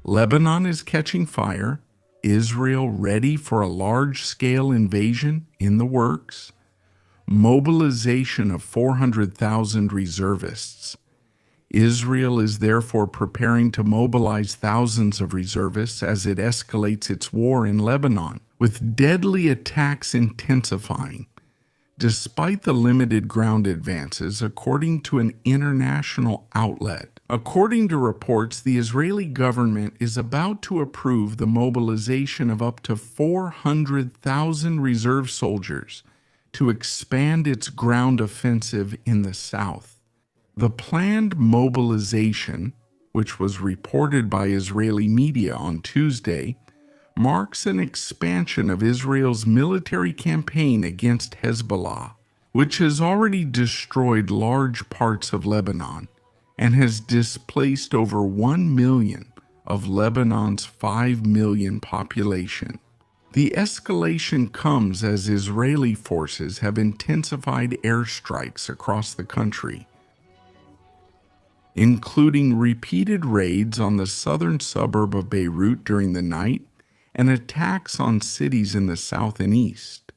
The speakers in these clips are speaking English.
Lebanon is catching fire. Israel ready for a large-scale invasion in the works. Mobilization of 400,000 reservists. Israel is therefore preparing to mobilize thousands of reservists as it escalates its war in Lebanon, with deadly attacks intensifying. Despite the limited ground advances, according to an international outlet. According to reports, the Israeli government is about to approve the mobilization of up to 400,000 reserve soldiers to expand its ground offensive in the south. The planned mobilization, which was reported by Israeli media on Tuesday, marks an expansion of Israel's military campaign against Hezbollah, which has already destroyed large parts of Lebanon and has displaced over 1 million of Lebanon's 5 million population. The escalation comes as Israeli forces have intensified airstrikes across the country, including repeated raids on the southern suburb of Beirut during the night and attacks on cities in the south and east.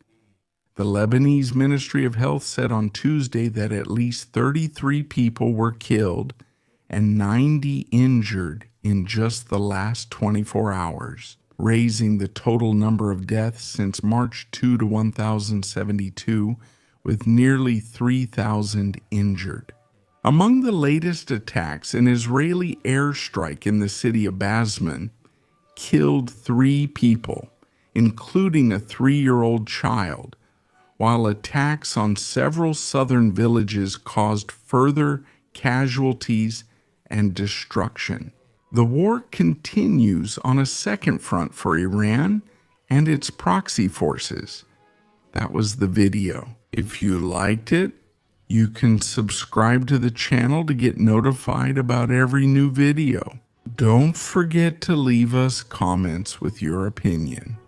The Lebanese Ministry of Health said on Tuesday that at least 33 people were killed and 90 injured in just the last 24 hours, raising the total number of deaths since March 2 to 1,072, with nearly 3,000 injured. Among the latest attacks, an Israeli airstrike in the city of Basman killed 3 people, including a 3-year-old child, while attacks on several southern villages caused further casualties and destruction. The war continues on a second front for Iran and its proxy forces. That was the video. If you liked it, you can subscribe to the channel to get notified about every new video. Don't forget to leave us comments with your opinion.